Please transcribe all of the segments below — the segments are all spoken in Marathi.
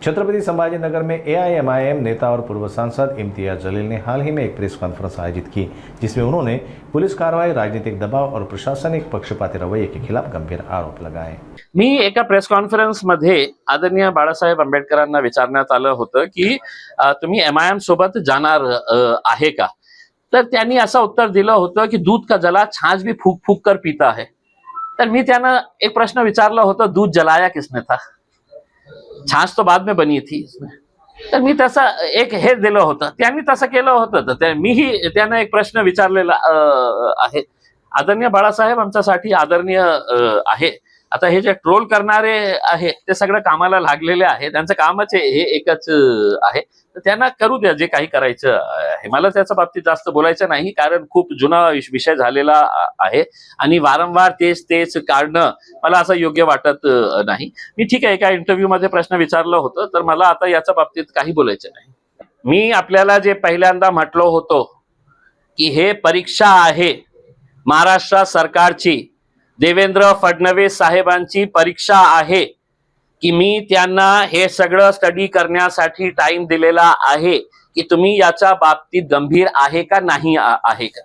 छत्रपति संभाजीनगर में एआईएमआईएम नेता और पूर्व सांसद इम्तियाज जलील ने हाल ही में एक प्रेस कॉन्फ्रेंस आयोजित की, जिसमें उन्होंने पुलिस कार्रवाई, राजनीतिक दबाव और प्रशासनिक पक्षपाती रवैये के खिलाफ गंभीर आरोप लगाए। मी एका प्रेस कॉन्फरन्स मध्ये आदरणीय बाळासाहेब आंबेडकरांना विचारण्यात आलं होतं की तुम्ही एमआयएम सोबत जाणार आहे का? तर त्यांनी असं उत्तर दिलं होतं की दूध का जला छाछ भी फूक फूक कर पीता है। तर मी त्यांना एक प्रश्न विचारला होता, दूध जलाया किसने था? छाछ तो बाद में बनी थी इसमें। तर मी तसा एक हे दिलं होतं, त्यांनी तसं केलं होतं, तर मीही त्यांना एक प्रश्न विचारलेला आहे। आदरणीय बाळासाहेब आमच्यासाठी आदरणीय आहे। आता हे जे ट्रोल करणारे आहे ते सगळं कामाला लागलेले आहे, त्यांचं कामच हे एकच आहे, तर त्यांना करू द्या जे काही करायचं आहे। मला त्याच्या बाबतीत जास्त बोलायचं नाही, कारण खूप जुना विषय झालेला आहे आणि वारंवार तेच काढणं मला असं योग्य वाटत नाही। मी ठीक आहे, एका इंटरव्ह्यू मध्ये प्रश्न विचारलं होतं, तर मला आता याच्या बाबतीत काही बोलायचं नाही। मी आपल्याला जे पहिल्यांदा म्हटलो होतो की हे परीक्षा आहे महाराष्ट्र सरकारची, देवेंद्र फडणवीस साहेबांची परीक्षा आहे की मी त्यांना हे सगळं स्टडी करण्यासाठी टाइम दिलेला आहे की तुम्ही याच्या बाबतीत गंभीर आहे का नाही आहे का।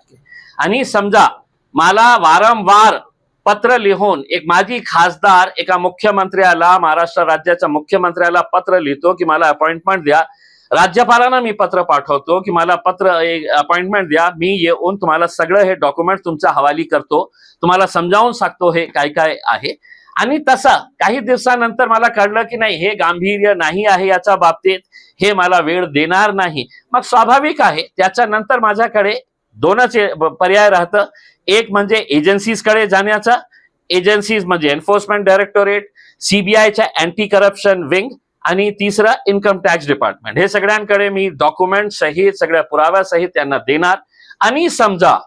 आणि समजा मला वारंवार पत्र लिहून एक माजी खासदार एका मुख्यमंत्र्याला, महाराष्ट्र राज्याच्या मुख्यमंत्र्याला पत्र लिहितो की मला अपॉइंटमेंट द्या, राज्यपालांना मी पत्र पाठवतो की मला अपॉइंटमेंट द्या, मी येऊन तुम्हाला सगळं हे डॉक्युमेंट तुमच्या हवाली करतो, तुम्हाला समजावून सांगतो हे काय काय आहे। आणि तसा काही दिवसानंतर मला कळलं की नाही, हे गांभीर्य नाही आहे याच्या बाबतीत, हे मला वेळ देणार नाही। मग स्वाभाविक आहे त्याच्यानंतर माझ्याकडे दोनच पर्याय राहतं, एक म्हणजे एजन्सीजकडे जाण्याचा, एजन्सीज म्हणजे एन्फोर्समेंट डायरेक्टोरेट, सीबीआयच्या अँटी करप्शन विंग, आणि तिसरं इन्कम टॅक्स डिपार्टमेंट। हे सगळ्यांकडे मी डॉक्युमेंट सहित, सगळ्या पुराव्यासहित त्यांना देणार। आणि समजा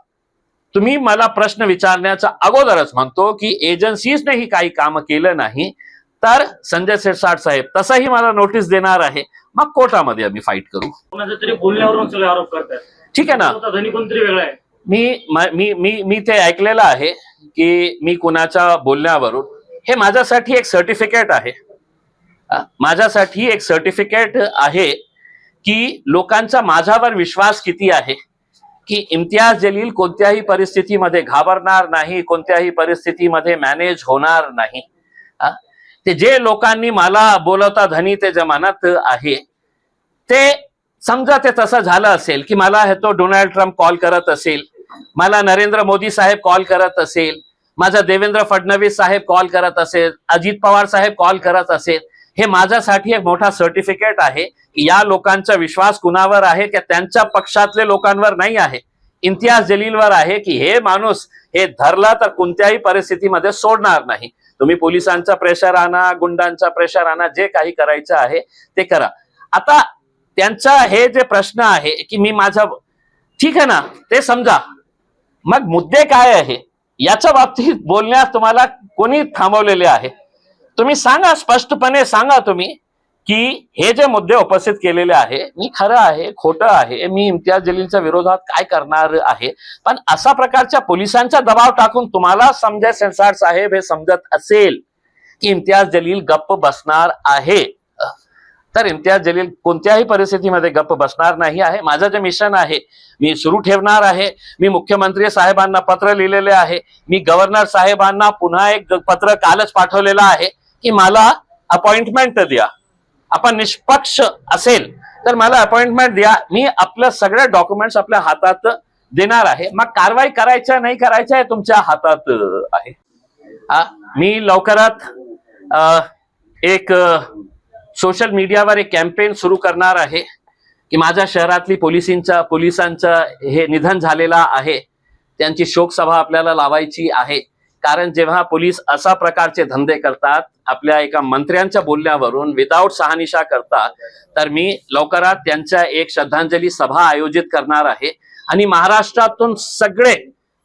तुम्ही मला प्रश्न विचारण्याच्या अगोदरच म्हणतो की एजन्सीजनेही काही काम केलं नाही, तर संजय शिरसाट साहेब तसंही मला नोटीस देणार आहे, मग कोर्टामध्ये आम्ही फाईट करू। कोणाच्या तरी बोलण्यावरून सगळे आरोप करतात, ठीक आहे ना। धनी कोणतरी वेगळा आहे। मी ते ऐकलेलं आहे की मी कुणाच्या बोलण्यावरून, हे माझ्यासाठी एक सर्टिफिकेट आहे, माझ्यासाठी एक सर्टिफिकेट आहे की लोकांचा माझ्यावर विश्वास किती आहे, की इम्तियाज जलील कोणत्याही परिस्थितीमध्ये घाबरणार नाही, कोणत्याही परिस्थितीमध्ये मॅनेज होणार नाही। ते जे लोकांनी मला बोलवता धनी ते जे मनात आहे, ते समजा ते तसं झालं असेल की मला हे तो डोनाल्ड ट्रम्प कॉल करत असेल, मला नरेंद्र मोदी साहेब कॉल करत असेल, माझा देवेंद्र फडणवीस साहेब कॉल करत असेल, अजित पवार साहेब कॉल करत असेल, हे माझ्यासाठी एक मोठा सर्टिफिकेट आहे की या लोकांचा विश्वास कुणावर आहे की त्यांच्या पक्षातले लोकांवर नाही आहे, इम्तियाज जलीलवर आहे की हे माणूस हे धरला तर कोणत्याही परिस्थितीमध्ये सोडणार नाही। तुम्ही पोलिसांचा प्रेशर आणा, गुंडांचा प्रेशर आणा, जे काही करायचं आहे ते करा। आता त्यांचा हे जे प्रश्न आहे की मी माझा, ठीक आहे ना, ते समजा, मग मुद्दे काय आहे याच्या बाबतीत बोलण्यास तुम्हाला कोणी थांबवलेले आहे? तुम्ही सांगा, स्पष्टपणे सांगा तुम्ही की हे जे मुद्दे उपस्थित केलेले आहे, मी खरं आहे खोटं आहे, मी इम्तियाज जलीलच्या विरोधात काय करणार आहे, पण अशा प्रकारच्या पोलिसांचा दबाव टाकून तुम्हाला संजय शिरसाट साहेब हे समजत असेल की इम्तियाज जलील गप्प बसणार आहे, तर इम्तियाज जलील कोणत्याही परिस्थितीमध्ये गप्प बसणार नाही आहे। माझं जे मिशन आहे मी सुरू ठेवणार आहे। मी मुख्यमंत्री साहेबांना पत्र लिहिलेले आहे, मी गव्हर्नर साहेबांना पुन्हा एक पत्र कालच पाठवलेलं आहे की मला अपॉइंटमेंट द्या, आपण निष्पक्ष असेल तर मला अपॉइंटमेंट द्या, मी आपलं सगळे डॉक्युमेंट्स आपल्या हातात देणार आहे, मग कारवाई करायचं नाही करायचं आहे तुमच्या हातात आहे। मी लवकरात एक सोशल मीडियावर एक कॅम्पेन सुरू करणार आहे की माझ्या शहरातली पोलिसांचं हे निधन झालेला आहे, त्यांची शोक सभा आपल्याला लावायची आहे। कारण जेव्हा पोलीस अशा प्रकारचे धंदे करतात, आपल्या एका मंत्र्यांच्या बोलण्यावरून विदाऊट शहानिशा करतात, तर मी लवकरात त्यांच्या एक श्रद्धांजली सभा आयोजित करणार आहे। आणि महाराष्ट्रातून सगळे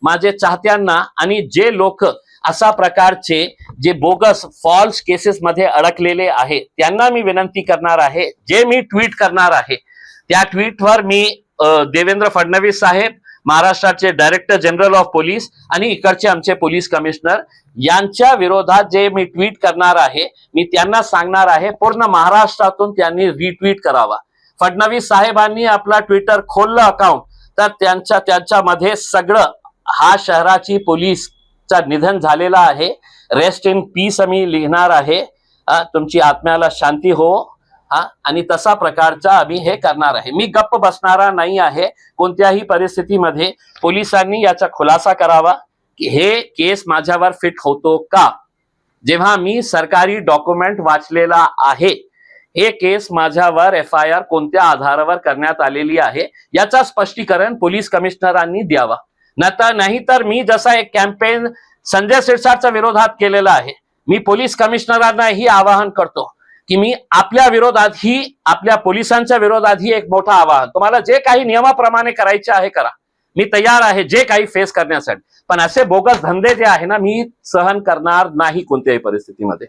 माझे चाहत्यांना आणि जे लोक अशा प्रकारचे जे बोगस फॉल्स केसेस मध्ये अडकलेले आहे त्यांना मी विनंती करणार आहे, जे मी ट्विट करणार आहे त्या ट्विटवर मी देवेंद्र फडणवीस साहेब महाराष्ट्राचे डायरेक्टर जनरल ऑफ पोलीस आणि इकडचे आमचे पोलीस कमिशनर यांच्या विरोधात जे मी ट्विट करणार आहे, मी त्यांना सांगणार आहे पूर्ण महाराष्ट्रातून त्यांनी रिट्विट करावा. फडणवीस साहेबांनी आपला ट्विटर खोललं अकाउंट, तर त्यांच्यामध्ये सगळं हा शहराची पोलीसचा निधन झालेला आहे, रेस्ट इन पीस आम्ही लिहिणार आहे, तुमची आत्म्याला शांती हो, आणि तसा प्रकारचा आम्ही हे करणार आहे. मी गप्प बसणारा नाही आहे. कोणत्याही परिस्थितीमध्ये पोलिसांनी याचा खुलासा करावा की हे केस माझ्यावर फिट होतो का. जेव्हा मी सरकारी डॉक्युमेंट वाचलेला आहे, हे केस माझ्यावर FIR कोणत्या आधारावर करण्यात आलेली आहे याचा स्पष्टीकरण पोलीस कमिशनरांनी द्यावा. नाहीतर मी जसा एक कॅम्पेन संजय शिरसाटच्या विरोधात केलेला आहे, मी पोलीस कमिशनरांनाही आवाहन करतो की मी आपल्या विरोधातही, आपल्या पोलिसांच्या विरोधातही एक मोठं आवाहन, तुम्हाला जे काही नियमाप्रमाणे करायचे आहे करा, मी तयार आहे जे काही फेस करण्यासाठी, पण असे बोगस धंदे जे आहे ना, मी सहन करणार नाही कोणत्याही परिस्थितीमध्ये.